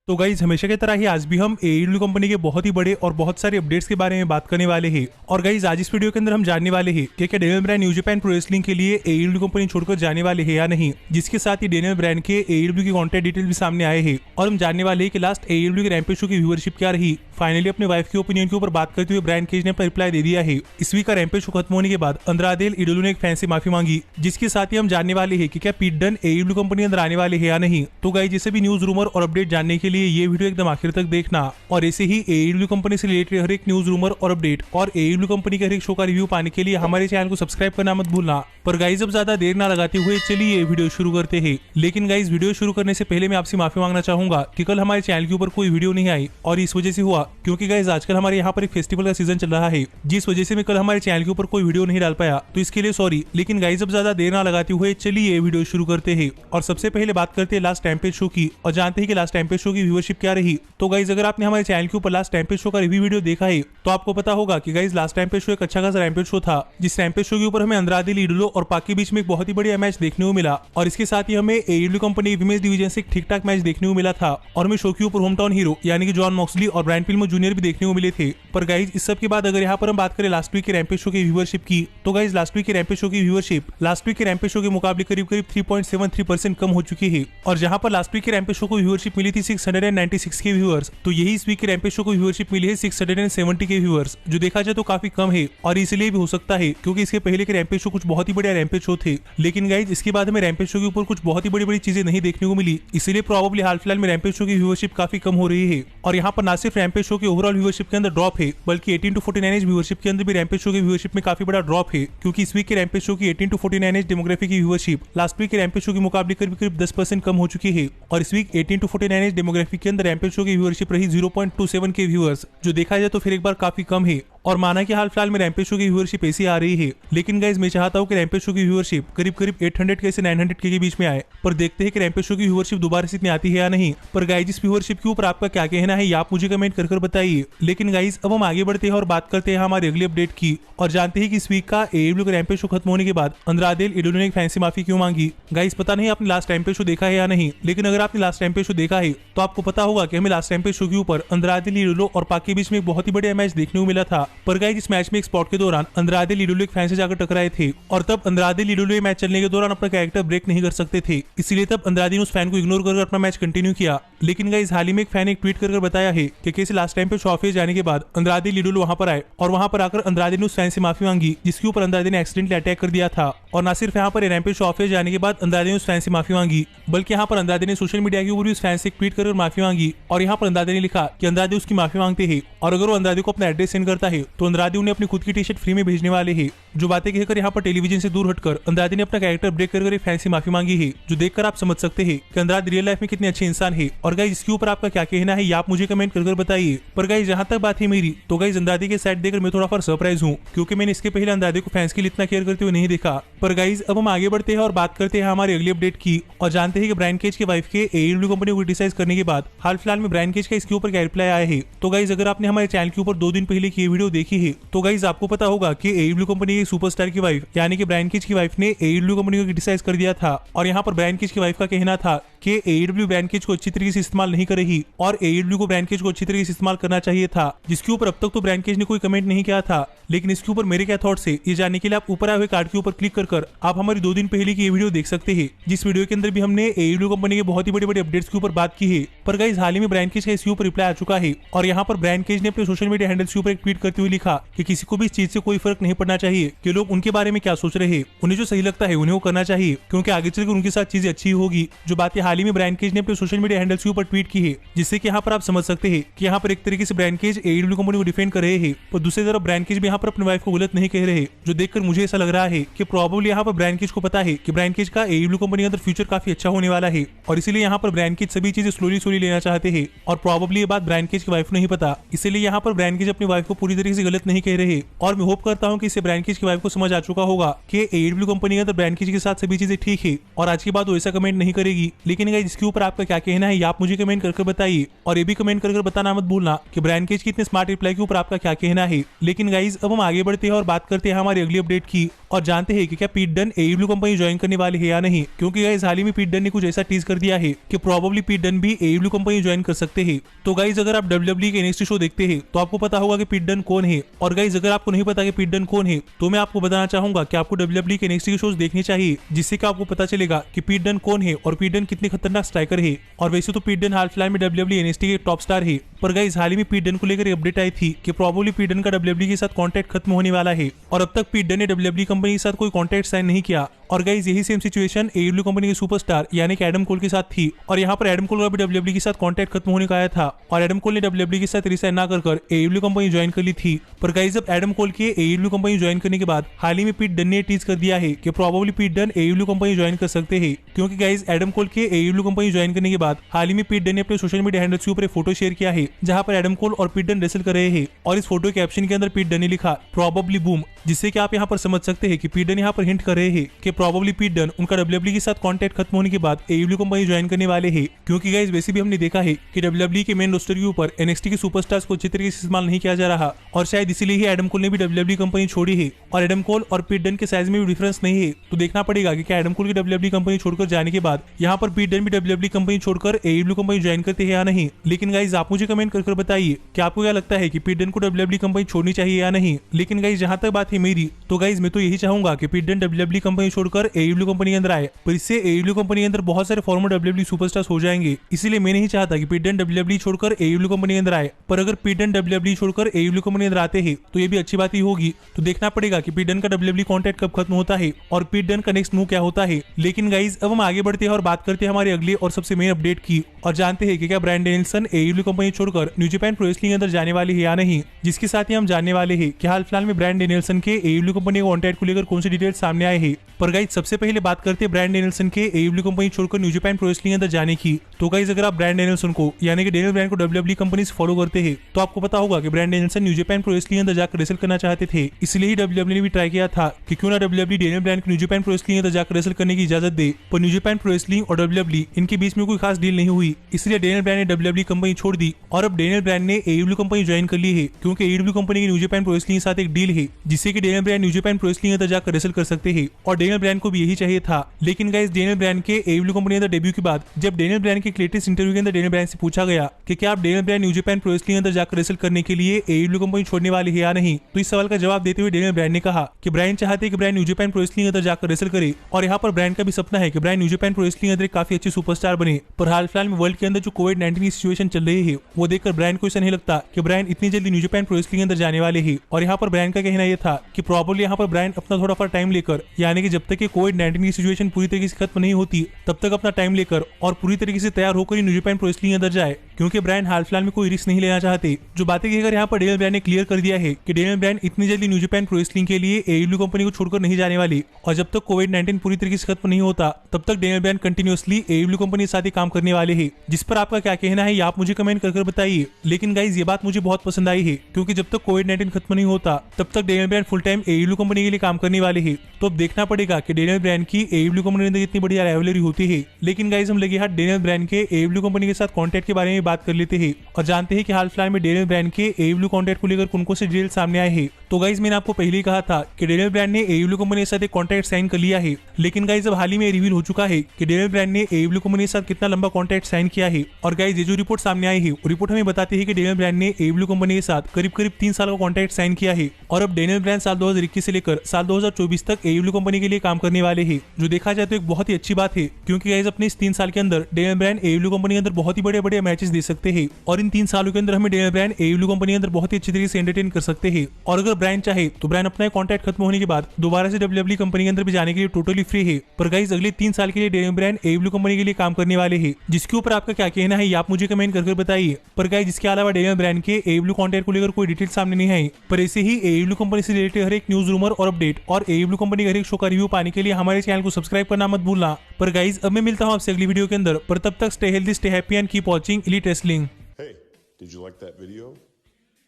तो गाइज हमेशा की तरह ही आज भी हम एईडब्ल्यू कंपनी के बहुत ही बड़े और बहुत सारे अपडेट्स के बारे में बात करने वाले हैं। और गाइज आज इस वीडियो के अंदर हम जानने वाले हैं कि क्या Daniel Bryan New Japan pro wrestling के लिए एईडब्ल्यू कंपनी छोड़कर जाने वाले हैं या नहीं। जिसके साथ ही डेनियल ब्रायन के एईडब्ल्यू की कॉन्टैक्ट डिटेल भी सामने आए हैं और हम जानने वाले हैं कि लास्ट एईडब्ल्यू के रैम्पेज शो की व्यूअरशिप क्या रही। फाइनली अपने वाइफ की ओपिनियन के ऊपर बात करते हुए ब्रायन केज ने अपना रिप्लाई दे दिया है। इस वीक का रैम्पेज शो खत्म होने के बाद अंद्रादे एल इडोलो ने एक फैन से माफी मांगी, जिसके साथ ही हम जानने वाले हैं कि क्या पीट डन एईडब्ल्यू कंपनी अंदर आने वाले हैं या नहीं। तो गाइस जैसे भी न्यूज रूमर और अपडेट जानने के लिए ये वीडियो एकदम आखिर तक देखना और ऐसे ही एईडब्ल्यू कंपनी से रिलेटेड हर एक न्यूज रूमर और अपडेट और एईडब्ल्यू कंपनी के हर एक शो का रिव्यू पाने के लिए हमारे चैनल को सब्सक्राइब करना मत भूलना। पर गाइस अब ज्यादा देर ना लगाते हुए चलिए ये वीडियो शुरू करते हैं। लेकिन गाइस वीडियो शुरू करने से पहले मैं आपसे माफी मांगना चाहूंगा कि कल हमारे चैनल के ऊपर कोई वीडियो नहीं आई और इस वजह से हुआ क्योंकि गाइस आजकल हमारे यहाँ पर एक फेस्टिवल का सीजन चल रहा है, जिस वजह से मैं कल हमारे चैनल के ऊपर कोई वीडियो नहीं डाल पाया, तो इसके लिए सॉरी। लेकिन गाइस अब ज्यादा देर ना लगाते हुए चलिए ये वीडियो शुरू करते हैं और सबसे पहले बात करते हैं लास्ट रैम्पेज शो की और जानते हैं कि लास्ट रैम्पेज शो की व्यूअरशिप क्या रही। तो गाइस अगर आपने हमारे चैनल के ऊपर लास्ट रैम्पेज शो का रिव्यू वीडियो देखा है तो आपको पता होगा कि गाइस लास्ट रैम्पेज शो एक अच्छा खासा रैम्पेज शो था, जिस रैम्पेज शो के ऊपर हमें अंद्रादे एल इडोलो और पाक के बीच में एक बहुत ही बढ़िया मैच देखने को मिला और इसके साथ ही हमें एईडब्ल्यू कंपनी विमेंस डिवीजन से एक ठीक ठाक मैच देखने को मिला था और हमें शो के ऊपर होम टाउन हीरो यानी कि जॉन मॉक्सली और ब्रायन पिलमो जूनियर भी देखने को मिले थे। पर गाइस इस सब के बाद अगर यहाँ पर हम बात करें लास्ट वीक के रैम्पेज शो की व्यूअरशिप की, तो गाइस लास्ट वीक के रैम्पेज शो की व्यूअरशिप लास्ट वीक के रैम्पेज शो के मुकाबले करीब 3.73% कम हो चुकी है और जहां पर लास्ट वीक के रैम्पेज शो को व्यूअरशिप मिली थी 696 के व्यूअर्स, तो यही इस वीक के रैम्पेज शो को व्यूअरशिप मिली है 670 के व्यूअर्स, जो देखा जाए तो काफी कम है और इसलिए भी हो सकता है क्योंकि इसके पहले के रैम्पेज शो कुछ बहुत ही बढ़िया रैम्पेज शो थे। लेकिन गाइस इसके बाद हमें रैम्पेज शो के ऊपर कुछ बहुत ही बड़ी बड़ी चीजें नहीं देखने को मिली, इसलिए प्रोबेबली हाल फिलहाल में रैम्पेज शो की व्यूअरशिप काफी कम हो रही है। और यहाँ पर ना सिर्फ रैम्पेज शो के ओवरऑल व्यूअरशिप के अंदर ड्रॉप है बल्कि 18 to 49 एज व्यूअरशिप के अंदर भी रैम्पेज शो की व्यूअरशिप में काफी बड़ा ड्रॉप है, क्योंकि इस वीक के रैम्पेज शो की 18 to 49 एज डेमोग्राफी की व्यूअरशिप लास्ट वीक के रैम्पेज शो के मुकाबले करीब 10% कम हो चुकी है और इस वीक 18 to 49 एज डेमोग्राफी के अंदर रैम्पेज शो की व्यूअरशिप रही 0.27 के व्यूअर्स, जो देखा जाए तो फिर एक बार काफी कम है। और माना कि हाल फिलहाल में रैम्पेज शो की व्यूअरशिप ऐसी आ रही है, लेकिन गाइस मैं चाहता हूं कि रैम्पेज शो की व्यूअरशिप करीब 800 के से 900 के बीच में आए। पर देखते हैं कि रैम्पेज शो की व्यूअरशिप दोबारा से इतनी आती है या नहीं। पर गाइस इस व्यूअरशिप के ऊपर आपका क्या कहना है, आप मुझे कमेंट कर बताइए। लेकिन गाइस अब हम आगे बढ़ते हैं और बात करते हैं हमारे अगले अपडेट की और जानते हैं कि इस वीक का एईडब्ल्यू का रैम्पेज शो खत्म होने के बाद अंद्रादे एल इडोलो ने एक फैंसी माफी क्यों मांगी। गाइस पता नहीं आपने लास्ट रैम्पेज शो देखा है या नहीं, लेकिन अगर आपने लास्ट रैम्पेज शो देखा है तो आपको पता होगा कि हमें लास्ट रैम्पेज शो के ऊपर अंद्रादे एल इडोलो और पाक के बीच में एक बहुत ही बढ़िया मैच देखने को मिला था। पर गाइस इस मैच में एक स्पॉट के दौरान अंद्रादे एल इडोलो एक फैन से जाकर टकराए थे और तब अंद्रादे एल इडोलो मैच चलने के दौरान अपना कैरेक्टर ब्रेक नहीं कर सकते थे, इसलिए तब अंद्रादे ने उस फैन को इग्नोर कर अपना मैच कंटिन्यू किया। लेकिन गाइस हाल ही में एक फैन एक ट्वीट कर बताया है कि कैसे लास्ट टाइम पे शो ऑफ जाने के बाद अंद्रादे एल इडोलो वहां पर आए और वहां पर आकर अंद्रादे ने उस फैन से माफी मांगी, जिसके ऊपर अंद्रादे ने एक्सीडेंटली अटैक कर दिया था। और ना सिर्फ यहाँ पर रैम्पेज शो ऑफ जाने के बाद अंद्रादे ने उस फैन से माफी मांगी, बल्कि यहाँ पर अंद्रादे ने सोशल मीडिया के ऊपर भी उस फैन से ट्वीट कर माफी मांगी और यहाँ पर अंद्रादे ने लिखा कि अंद्रादे उसकी माफी मांगते हैं और अगर वो अंद्रादे को अपना एड्रेस सेंड करता है तो अंद्रादे उन्हें अपनी खुद की टी शर्ट फ्री में भेजने वाले हैं। जो बातें कहकर यहाँ पर टेलीविजन से दूर हटकर अंद्रादे ने अपना कैरेक्टर ब्रेक कर फैन से माफी मांगी है, जो देखकर आप समझ सकते हैं कि अंद्रादे रियल लाइफ में कितने अच्छे इंसान है। और गाइस इसके ऊपर आपका क्या कहना है, आप मुझे कमेंट कर बताइए। पर गाइस जहां तक बात है मेरी, तो गाइस अंद्रादे के साइड देखकर मैं थोड़ा फॉर सरप्राइज हूँ, क्योंकि मैंने इसके पहले अंद्रादे को फैंस के लिए इतना केयर करते हुए नहीं देखा। पर गाइस अब हम आगे बढ़ते हैं और बात करते हैं हमारे अगले अपडेट की और जानते हैं कि ब्रायन केज की वाइफ के एईडब्ल्यू कंपनी को क्रिटिसाइज करने के बाद हाल फिलहाल में ब्रायन केज का इसके ऊपर क्या रिप्लाई आया है। तो गाइस अगर आपने हमारे चैनल के ऊपर 2 दिन पहले की वीडियो देखी है तो गाइस आपको पता होगा कि एईडब्ल्यू कंपनी के सुपरस्टार की वाइफ यानी कि ब्रायन केज की वाइफ ने एईडब्ल्यू कंपनी को क्रिटिसाइज कर दिया था और यहाँ पर ब्रायन केज की वाइफ का कहना था कि एईडब्ल्यू ब्रायन केज को अच्छी तरीके से इस्तेमाल नहीं कर रही और एईडब्ल्यू को ब्रायन केज को अच्छी तरीके से इस्तेमाल करना चाहिए था, जिसके ऊपर अब तक तो ब्रायन केज ने कोई कमेंट नहीं किया था। लेकिन इसके ऊपर मेरे क्या थॉट्स है ये जानने के लिए आप ऊपर आए हुए कार्ड के ऊपर क्लिक कर आप हमारी 2 दिन पहले की ये वीडियो देख सकते हैं, जिस वीडियो के अंदर भी हमने एईडब्ल्यू कंपनी के बहुत ही बड़े अपडेट्स के ऊपर बात की है। पर गाइस हाल ही में ब्रायन केज का इसके ऊपर रिप्लाई आ चुका है और यहाँ पर ब्रायन केज ने अपने सोशल मीडिया हैंडल्स के ऊपर एक ट्वीट करते हुए लिखा कि किसी को भी इस चीज से कोई फर्क नहीं पड़ना चाहिए कि लोग उनके बारे में क्या सोच रहे हैं, उन्हें जो सही लगता है उन्हें वो करना चाहिए, क्योंकि आगे चलकर उनके साथ चीजें अच्छी होगी। जो बातें हाल ही में ब्रायन केज ने अपने सोशल मीडिया हैंडल्स के ऊपर ट्वीट की है, जिससे कि यहाँ पर आप समझ सकते हैं कि यहाँ पर एक तरीके से ब्रायन केज एईडब्ल्यू कंपनी को डिफेंड कर रहे हैं, पर दूसरी तरफ ब्रायन केज भी यहाँ पर अपनी वाइफ को गलत नहीं कह रहे, जो देखकर मुझे ऐसा लग रहा है कि प्रोबेबली यहाँ पर ब्रायन केज को पता है कि ब्रायन केज का एईडब्ल्यू कंपनी के अंदर फ्यूचर काफी अच्छा होने वाला है और इसीलिए यहाँ पर ब्रायन केज सभी चीजें स्लोली लेना चाहते हैं और प्रोबेबली ये बात ब्रायन केज की वाइफ को नहीं पता, इसीलिए यहाँ पर ब्रायन केज अपनी वाइफ को पूरी तरीके तरीके से गलत नहीं कह रहे। और मैं होप करता हूँ कि इससे ब्रांड किज के वाइफ को समझ आ चुका होगा कि AEW कंपनी के अंदर ब्रांड किज के साथ सभी चीजें ठीक है और आज के बाद वो ऐसा कमेंट नहीं करेगी। लेकिन गाइस इसके ऊपर आपका क्या कहना है, आप मुझे कमेंट करके बताइए और ये भी कमेंट करके बताना मत भूलना कि ब्रांड किज की इतने स्मार्ट रिप्लाई के ऊपर आपका क्या कहना है। लेकिन गाइस अब हम आगे बढ़ते हैं और बात करते हैं हमारी अगली अपडेट की और जानते हैं कि क्या पीट डन AEW कंपनी ज्वाइन करने वाले हैं या नहीं, क्योंकि गाइस हाल ही में पीट डन ने कुछ ऐसा टीज कर दिया है कि प्रोबेबली पीट डन भी AEW कंपनी ज्वाइन कर सकते हैं। तो गाइस अगर आप WWE के NXT शो देखते हैं तो आपको पता होगा कि पीट डन कौन है। और गाइस अगर आपको नहीं पता कि पीट डन कौन है तो मैं आपको बताना चाहूंगा कि आपको WWE के NXT के शोज देखने चाहिए, जिससे कि आपको पता चलेगा कि पीट डन कौन है और पीट डन कितने खतरनाक स्ट्राइकर है। और वैसे तो पीट डन हाल फिलहाल में WWE NXT के टॉप स्टार है, पर गाइस हाल ही में पीट डन को लेकर अपडेट आई थी कि प्रोबेबली पीट डन का WWE के साथ कॉन्ट्रैक्ट खत्म होने वाला है और अब तक पीट डन ने WWE कंपनी के साथ कोई कॉन्ट्रैक्ट साइन नहीं किया। और गाइस यही सेम सिचुएशन AEW कंपनी के सुपरस्टार यानी कि एडम कोल के साथ थी और यहाँ पर एडम कोल का भी WWE के साथ कॉन्ट्रैक्ट खत्म होने का आया था और एडम कोल ने WWE के साथ रिसाइन ना कर AEW कंपनी ज्वाइन कर ली थी। पर गाइस अब एडम कोल के AEW कंपनी ज्वाइन करने के बाद हाल ही में पीट डन ने टीज कर दिया है कि प्रोबेबली पीट डन AEW कंपनी ज्वाइन कर सकते हैं, क्योंकि गाइस एडम कोल के AEW कंपनी ज्वाइन करने के बाद हाल ही में पीट डन ने अपने सोशल मीडिया हैंडल्स के ऊपर फोटो शेयर किया है जहां पर एडम कोल और पीट डन रेसल कर रहे हैं और इस फोटो कैप्शन के अंदर पीट डन ने लिखा प्रोबेबली बूम, जिससे कि आप यहाँ पर समझ सकते हैं कि पीट डन यहाँ पर हिंट कर रहे हैं कि प्रोबेबली पीट डन उनका WWE के साथ कॉन्ट्रैक्ट खत्म होने के बाद AEW कंपनी ज्वाइन करने वाले हैं। क्योंकि गाइस वैसे भी हमने देखा है कि WWE के मेन रोस्टर के ऊपर NXT के सुपरस्टार्स को अच्छी तरीके से इस्तेमाल नहीं किया जा रहा और शायद इसीलिए ही एडम कोल ने भी WWE कंपनी छोड़ी है और एडम कोल और पीट डन के साइज में भी डिफरेंस नहीं है। तो देखना पड़ेगा कि क्या एडम कोल की WWE कंपनी छोड़कर जाने के बाद यहाँ पर पीट डन भी WWE कंपनी छोड़कर AEW कंपनी ज्वाइन करते हैं या नहीं। लेकिन गाइस आप मुझे कमेंट कर बताइए कि आपको क्या लगता है कि पीट डन को WWE कंपनी छोड़नी चाहिए या नहीं। लेकिन गाइस जहां तक बात है मेरी तो गाइस मैं तो यही चाहूंगा कि पीट डन WWE कंपनी छोड़कर AEW कंपनी के अंदर आए, पर इससे AEW कंपनी के अंदर बहुत सारे फॉर्मर WWE सुपरस्टार्स हो जाएंगे। इसीलिए मैं नहीं चाहता कि पीट डन WWE छोड़कर AEW कंपनी के अंदर आए, पर अगर पीट डन WWE छोड़कर AEW कंपनी के अंदर आते हैं तो ये भी अच्छी बात ही होगी। तो देखना पड़ेगा कि पीट डन का WWE कॉन्ट्रैक्ट कब खत्म होता है और पीट डन का नेक्स्ट मूव क्या होता है। लेकिन गाइस अब हम आगे बढ़ते हैं और बात करते हैं हमारे अगले और सबसे मेन अपडेट की और जानते हैं कि क्या ब्रायन डैनियल्सन AEW कंपनी छोड़कर न्यू जापान प्रो रेसलिंग के अंदर जाने वाले हैं या नहीं, जिसके साथ ही हम जानने वाले हैं कि हाल फिलहाल में ब्रायन डैनियल्सन के AEW कंपनी के कॉन्ट्रैक्ट को लेकर कौन सी डिटेल्स सामने आए हैं। पर गाइस सबसे पहले बात करते हैं ब्रायन डैनियल्सन के AEW कंपनी छोड़कर न्यू जापान प्रो रेसलिंग के अंदर जाने की। तो गाइस अगर आप ब्रायन डैनियल्सन को यानी कि डेनियल ब्रायन को WWE कंपनी से फॉलो करते हैं तो आपको पता होगा कि Bryan Danielson New Japan pro wrestling के अंदर जाकर रेसल करना चाहते थे। इसलिए ही WWE ने भी ट्राई किया था कि क्यों ना WWE डेनियल ब्रायन को न्यू जापान प्रो रेसलिंग के अंदर जाकर रेसल करने की इजाजत दे, पर न्यू जापान प्रो रेसलिंग और WWE इनके बीच में कोई खास डील नहीं हुई। इसलिए डेनियल ब्रायन ने WWE कंपनी छोड़ दी और अब डेनियल ब्रायन ने AEW कंपनी ज्वाइन कर ली है, क्योंकि AEW कंपनी की न्यू जापान प्रो रेसलिंग के साथ एक डील है जिससे कि Daniel Brian New Japan pro wrestling के अंदर जाकर रेसल कर सकते हैं और डेनियल ब्रायन को भी यही चाहिए था। लेकिन गाइस डेनियल ब्रायन के AEW कंपनी के अंदर डेब्यू के बाद जब डेनियल ब्रायन के लेटेस्ट इंटरव्यू के अंदर डेनियल ब्रायन से पूछा गया कि क्या आप Daniel Bryan New Japan pro wrestling के अंदर जाकर रेसल करने के लिए AEW कंपनी छोड़ने वाले हैं या नहीं, तो इस सवाल का जवाब देते हुए डेनियल ब्रायन ने कहा कि ब्रायन चाहते हैं कि Bryan New Japan pro wrestling के अंदर जाकर रेसल करे और यहाँ पर ब्रायन का भी सपना है कि Bryan New Japan pro wrestling के अंदर काफी अच्छी सुपरस्टार बने। पर हाल फिलहाल में वर्ल्ड के अंदर जो कोविड-19 की सिचुएशन चल रही है वो देखकर ब्रायन को ऐसा नहीं लगता कि ब्रायन इतनी जल्दी न्यू जापान प्रो रेसलिंग के अंदर जाने वाले हैं। और यहाँ पर ब्रायन का कहना यह था कि प्रोबेबली यहाँ पर ब्रायन अपना थोड़ा सा टाइम लेकर यानी कि जब तक कि कोविड-19 की सिचुएशन पूरी तरीके से खत्म नहीं होती तब तक अपना टाइम लेकर और पूरी तरीके से तैयार होकर न्यू जापान प्रो रेसलिंग के अंदर जाए, क्योंकि ब्रायन हाल फिलहाल में कोई रिस्क नहीं लेना चाहते। जो बातें कहकर यहाँ पर डेनियल ब्रायन ने क्लियर कर दिया है कि डेनियल ब्रायन इतनी जल्दी न्यू जापान प्रो रेसलिंग के लिए AEW कंपनी को छोड़कर नहीं जाने वाली और जब तक कोविड-19 पूरी तरीके से खत्म नहीं होता तब तक Daniel Bryan continuously AEW company के साथ ही काम करने वाले हैं। जिस पर आपका क्या कहना है आप मुझे कमेंट कर बताइए। लेकिन गाइस ये बात मुझे बहुत पसंद आई है, क्योंकि जब तक कोविड-19 खत्म नहीं होता तब तक Daniel Bryan full time AEW company के लिए काम करने वाले हैं। तो अब देखना पड़ेगा कि डेनियल ब्रायन की AEW कंपनी के अंदर इतनी बढ़िया राइवलरी होती है। लेकिन गाइस हम लगे हाथ डेनियल ब्रायन के AEW कंपनी के साथ कॉन्ट्रैक्ट के बारे में बात कर लेते हैं और जानते हैं कि हाल फिलहाल में डेनियल ब्रायन के AEW कॉन्ट्रैक्ट को लेकर कौन कौन से डिटेल्स सामने आए हैं। तो गाइस मैंने आपको पहले ही कहा था कि डेनियल ब्रायन ने AEW कंपनी के साथ एक कॉन्ट्रैक्ट साइन कर लिया है। लेकिन गाइस अब हाल ही में रिवील हो चुका है कि डेनियल ब्रायन ने AEW कंपनी के साथ कितना लंबा कॉन्ट्रैक्ट साइन किया है। और गाइस ये जो रिपोर्ट सामने आई है रिपोर्ट हमें बताती है कि डेनियल ब्रायन ने AEW कंपनी के साथ करीब 3 साल का कॉन्ट्रैक्ट साइन किया है और अब डेनियल ब्रायन साल 2021 से लेकर साल 2024 तक AEW कंपनी के लिए काम करने वाले हैं। जो देखा जाए तो एक बहुत ही अच्छी बात है, क्योंकि गाइस अपने इस 3 साल के अंदर डेनियल ब्रायन AEW कंपनी के अंदर बहुत ही बड़े मैचेस दे सकते हैं और इन 3 सालों के अंदर हमें डेनियल ब्रायन AEW कंपनी के अंदर बहुत ही अच्छी तरीके से एंटरटेन कर सकते हैं। और अगर ब्रायन चाहे तो ब्रायन अपना कॉन्ट्रैक्ट खत्म होने के बाद दोबारा से WWE कंपनी के अंदर भी जाने के लिए टोटली फ्री है। पर गाइस अगले 3 साल के लिए डेनियल ब्रायन AEW कंपनी के लिए काम करने वाले हैं, जिसके ऊपर आपका क्या कहना है आप मुझे कमेंट करके बताइए। पर गाइस इसके अलावा डेनियल ब्रायन के AEW कॉन्ट्रैक्ट को लेकर कोई डिटेल सामने नहीं आई, पर ऐसे ही AEW कंपनी से रिलेटेड हर एक न्यूज रूमर और अपडेट और AEW कंपनी के हर एक शो का रिव्यू पाने के लिए हमारे चैनल को सब्सक्राइब करना मत भूलना। पर गाइस अब मैं मिलता हूँ आपसे अगली वीडियो के अंदर, पर तब तक stay healthy, stay happy and keep watching elite wrestling. Hey, did you like that video?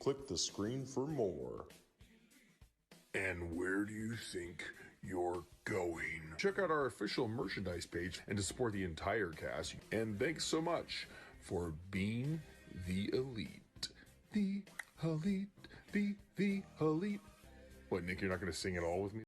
Click the screen for more. And where do you think you're going? Check out our official merchandise page and to support the entire cast. And thanks so much for being the elite. The elite. The elite. What, Nick, you're not going to sing it all with me?